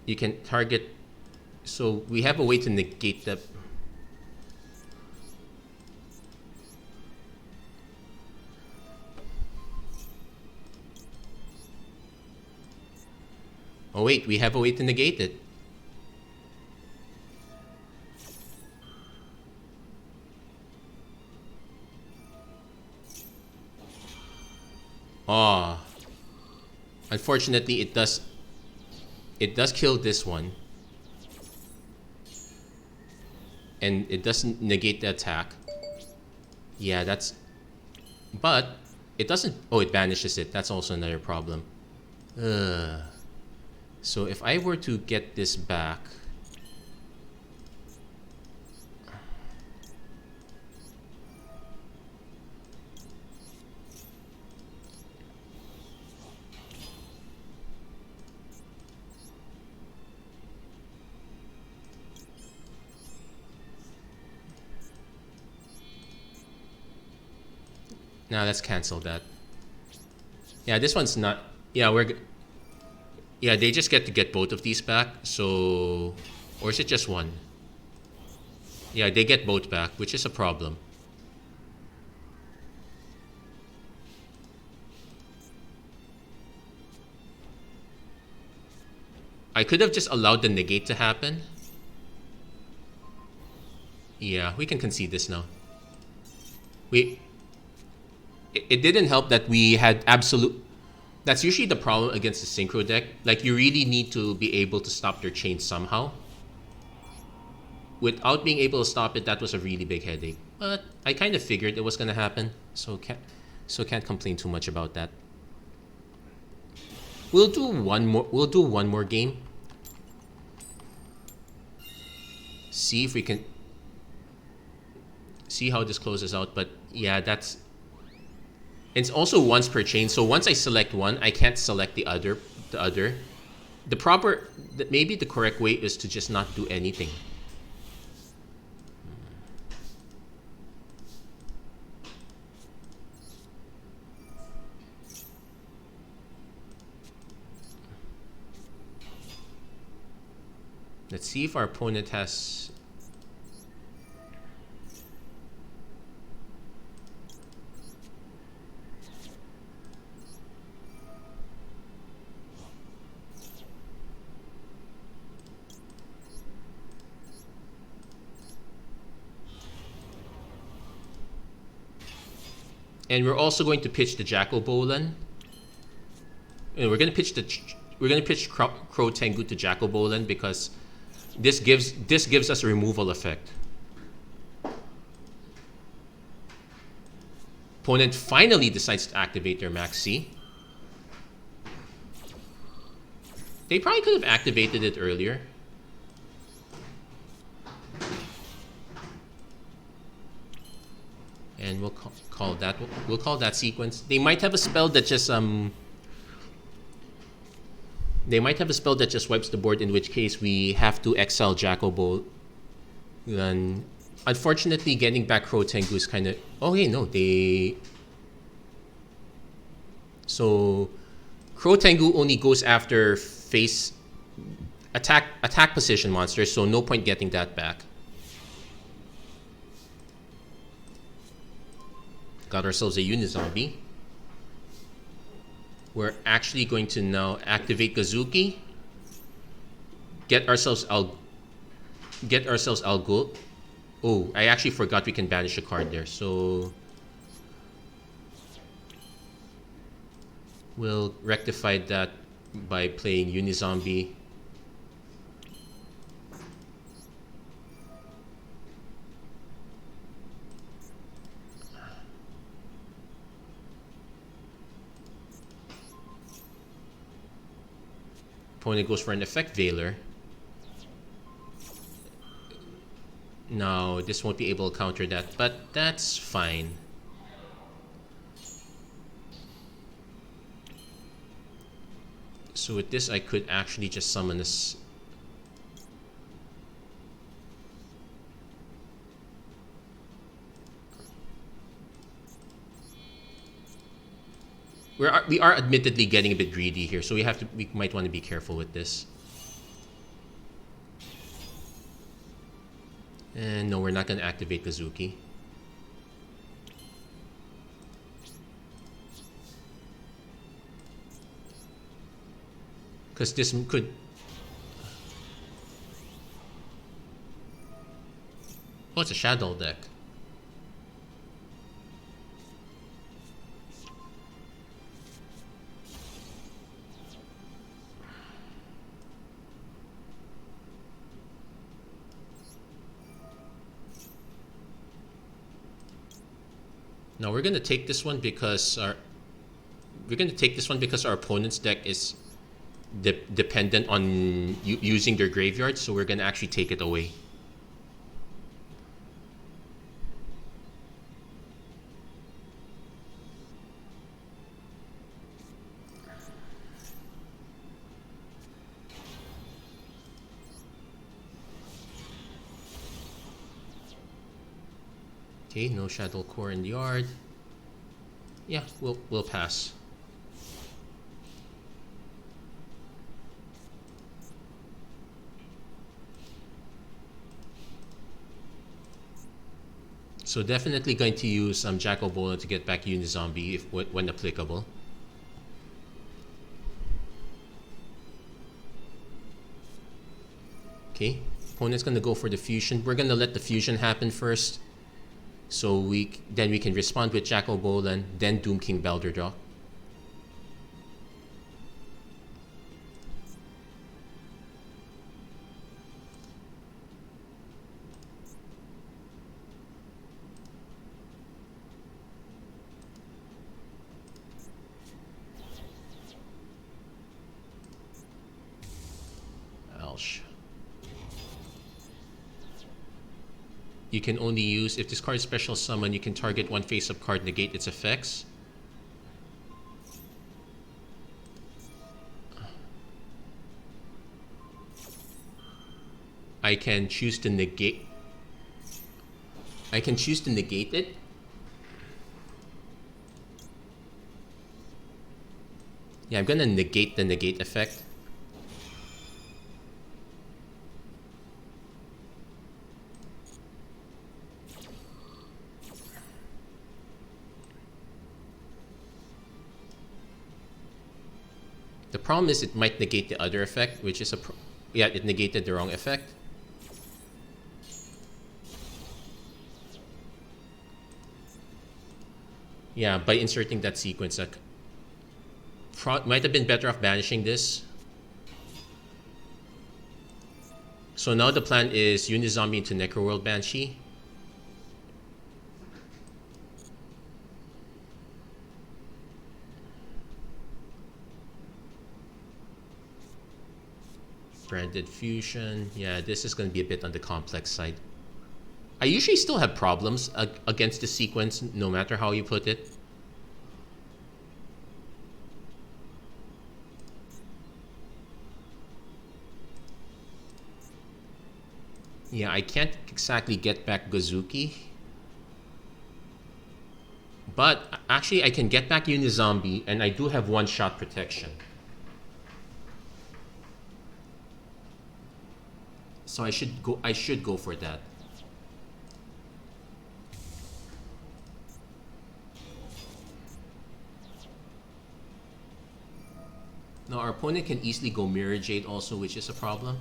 You can target. So we have a way to negate the. Oh wait, we have a way to negate it. Ah. Unfortunately, it does kill this one. And it doesn't negate the attack. Yeah, that's... But it doesn't... Oh, it banishes it. That's also another problem. So if I were to get this back... Now let's cancel that. Yeah, this one's not... Yeah, yeah, they just get to get both of these back, so... Or is it just one? Yeah, they get both back, which is a problem. I could have just allowed the negate to happen. Yeah, we can concede this now. It didn't help that we had absolute... That's usually the problem against the synchro deck. Like, you really need to be able to stop their chain somehow. Without being able to stop it, that was a really big headache. But I kind of figured it was going to happen, so can't complain too much about that. We'll do one more game. See if we can see how this closes out, but yeah, that's... It's also once per chain, so once I select one, I can't select the other. Maybe the correct way is to just not do anything. Let's see if our opponent has... And we're also going to pitch the Jack-o-Bolan. And we're gonna pitch Crow Tengu to Jack-o-Bolan because this gives us a removal effect. Opponent finally decides to activate their Max C. They probably could have activated it earlier. And we'll call that sequence. They might have a spell that just wipes the board, in which case we have to exile Jack-o-Bolan. Unfortunately, getting back Crow Tengu is kind of... Oh, hey, no, they... So, Crow Tengu only goes after face attack position monsters, so no point getting that back. Got ourselves a Uni-Zombie. We're actually going to now activate Gozuki. Get ourselves Alghoul. Oh, I actually forgot we can banish a card there, so we'll rectify that by playing Uni-Zombie. Opponent goes for an effect Veiler. No, this won't be able to counter that, but that's fine. So with this, I could actually just summon this. We are admittedly getting a bit greedy here, so we might want to be careful with this. And no, we're not going to activate Gozuki. Because this could... Oh, it's a Shadow deck. Now we're gonna take this one because our opponent's deck is dependent on using their graveyard, so we're gonna actually take it away. Okay, no Shadow Core in the yard. Yeah, we'll pass. So definitely going to use some Jack-o-Bolan to get back Uni-Zombie when applicable. Okay, opponent's gonna go for the fusion. We're gonna let the fusion happen first. So then we can respond with Jack-o-Bolan, then Doomking Balerdroch. Alsh. You can only use, if this card is special summon, you can target one face-up card, negate its effects. I can choose to negate. I can choose to negate it. Yeah, I'm gonna negate the negate effect. The problem is it might negate the other effect, which is yeah, it negated the wrong effect. Yeah, by inserting that sequence, might have been better off banishing this. So now the plan is Uni-Zombie into Necroworld Banshee. Branded Fusion. Yeah, this is going to be a bit on the complex side. I usually still have problems against the sequence, no matter how you put it. Yeah, I can't exactly get back Gozuki. But actually, I can get back Uni-Zombie, and I do have one-shot protection. So I should go for that. Now our opponent can easily go Mirror Jade also, which is a problem.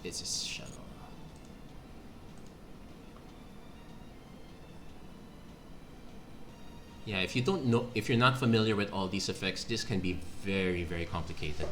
It's a shadow. Yeah, if you don't know, if you're not familiar with all these effects, this can be very, very complicated.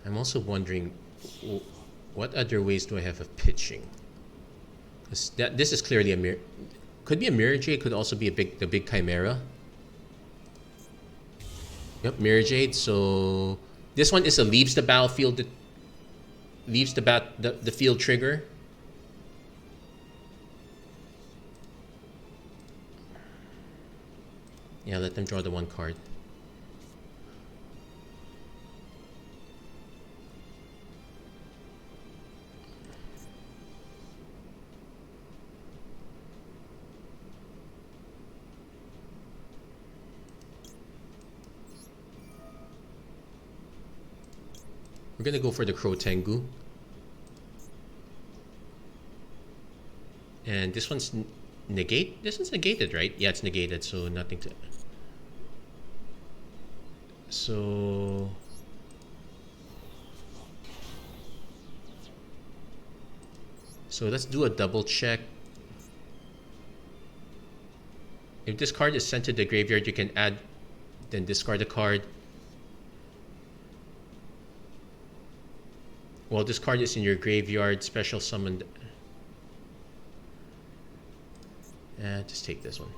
I'm also wondering, what other ways do I have of pitching? This is clearly a mirror. Could be a Mirror Jade. Could also be the big Chimera. Yep, Mirror Jade. So this one is a leaves the battlefield. Leaves the field trigger. Yeah, let them draw the one card. We're gonna go for the Crow Tengu. And this one's negate. This one's negated, right? Yeah, it's negated, so nothing to. So let's do a double check. If this card is sent to the graveyard, you can add, then discard a card. Well, this card is in your graveyard, special summoned. Just take this one.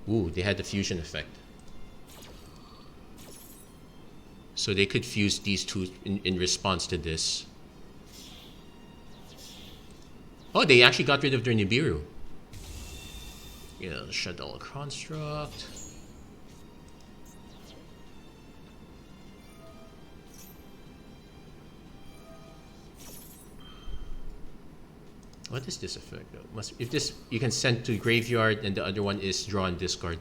Ooh, they had the fusion effect. So they could fuse these two in response to this. Oh, they actually got rid of their Nibiru. Yeah, Shadow Construct. What is this effect though? If this you can send to graveyard and the other one is draw and discard.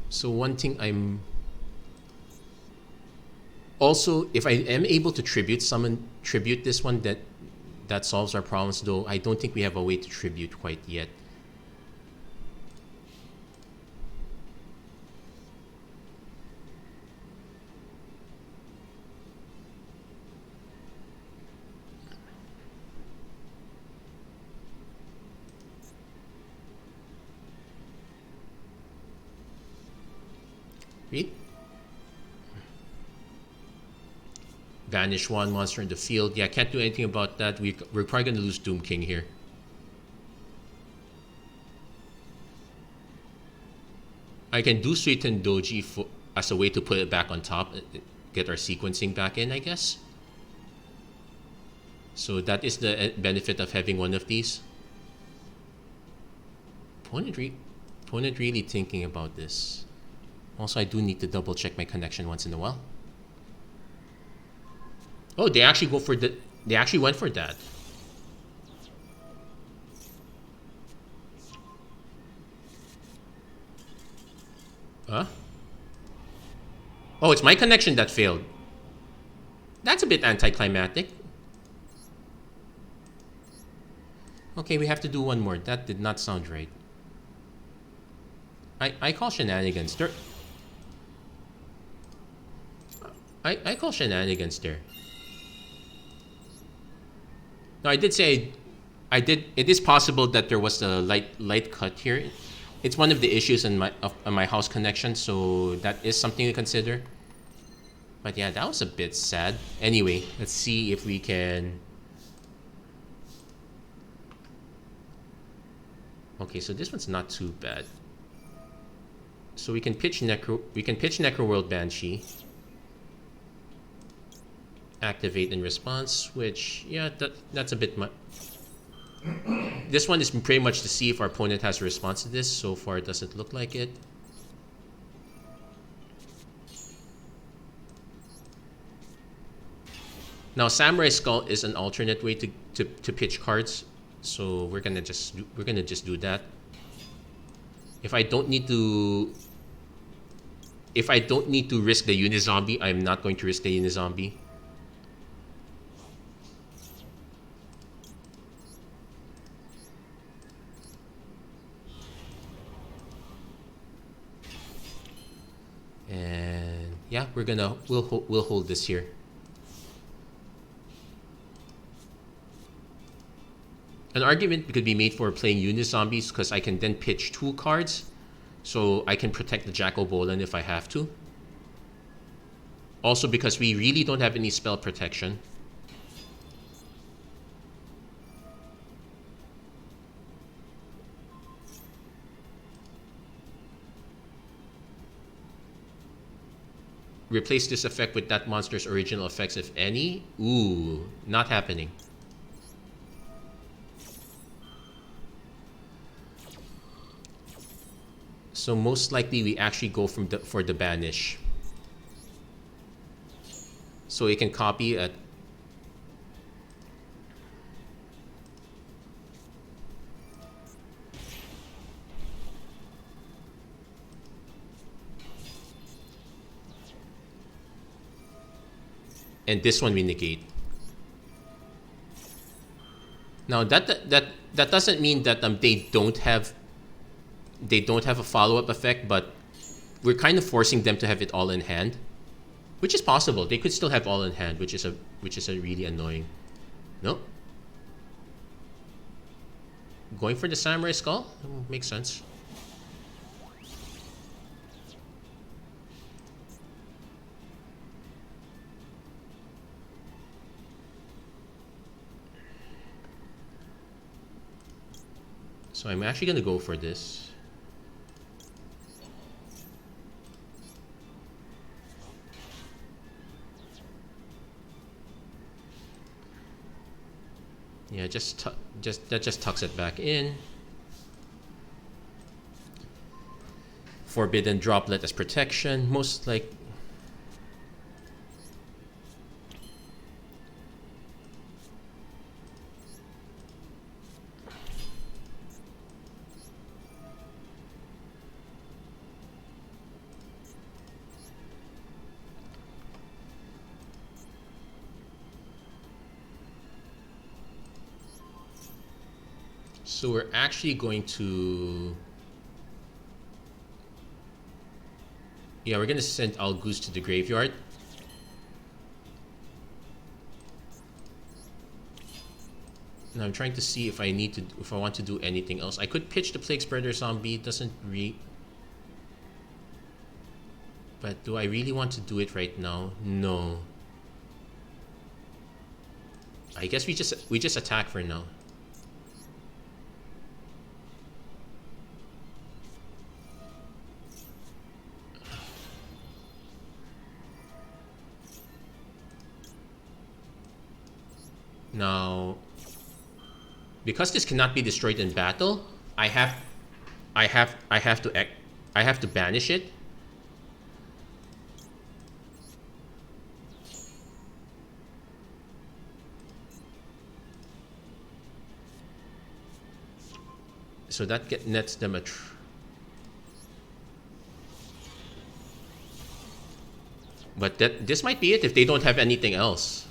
So one thing I'm also, if I am able to tribute this one, that solves our problems, though I don't think we have a way to tribute quite yet. Read. Banish one monster in the field. Yeah, can't do anything about that. We're probably going to lose Doom King here. I can do Suiten Doji as a way to put it back on top, get our sequencing back in, I guess. So that is the benefit of having one of these. Opponent really thinking about this. Also, I do need to double check my connection once in a while. Oh, they actually go for the. They actually went for that. Huh? Oh, it's my connection that failed. That's a bit anticlimactic. Okay, we have to do one more. That did not sound right. I call shenanigans. I call shenanigans there. No, I did say I did. It is possible that there was a light cut here. It's one of the issues in my house connection, so that is something to consider. But yeah, that was a bit sad. Anyway, let's see if we can. Okay, so this one's not too bad. So we can pitch Necroworld Banshee. Activate in response, which, yeah, that's a bit much. This one is pretty much to see if our opponent has a response to this. So far, it doesn't look like it. Now, Samurai Skull is an alternate way to pitch cards, so we're gonna just do that. If I don't need to risk the Uni-Zombie, I'm not going to risk the Uni-Zombie. Yeah, we'll hold this here. An argument could be made for playing Uni-Zombies because I can then pitch 2 cards, so I can protect the Jack-o-Bolan if I have to. Also because we really don't have any spell protection. Replace this effect with that monster's original effects, if any. Ooh, not happening. So most likely we actually go for the banish. So it can copy at... And this one we negate. Now that doesn't mean that they don't have a follow-up effect, but we're kind of forcing them to have it all in hand, which is possible. They could still have all in hand, which is a really annoying. No. Going for the Samurai Skull? Makes sense. So I'm actually going to go for this. Yeah, that just tucks it back in. Forbidden Droplet as protection, most like. So we're actually going to... Yeah, we're going to send Alghoul to the graveyard. Now I'm trying to see if I want to do anything else. I could pitch the Plaguespreader Zombie, doesn't but do I really want to do it right now? No. I guess we just attack for now. Now, because this cannot be destroyed in battle, I have to banish it. So that nets them a... But this might be it if they don't have anything else.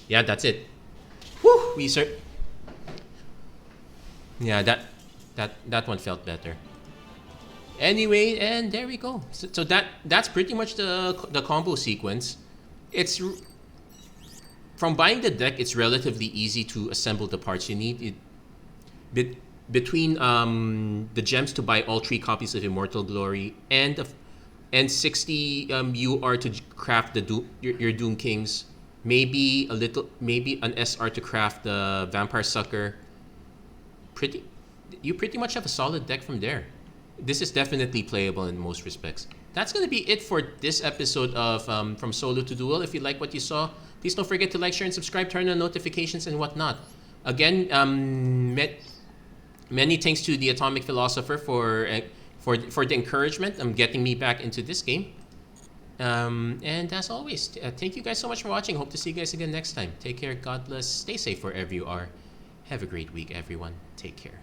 Yeah, that's it. Whew, yeah, that one felt better. Anyway, and there we go. So that's pretty much the combo sequence. It's from buying the deck, it's relatively easy to assemble the parts you need. Between the gems to buy all 3 copies of Immortal Glory and 60 UR to craft your Doom Kings. Maybe an SR to craft the Vampire Sucker. You pretty much have a solid deck from there. This is definitely playable in most respects. That's going to be it for this episode of From Solo to Duel. If you like what you saw, please don't forget to like, share, and subscribe, turn on notifications and whatnot. Again, many thanks to the Atomic Philosopher for the encouragement getting me back into this game. And as always, thank you guys so much for watching. Hope to see you guys again next time. Take care, God bless, stay safe wherever you are. Have a great week, everyone. Take care.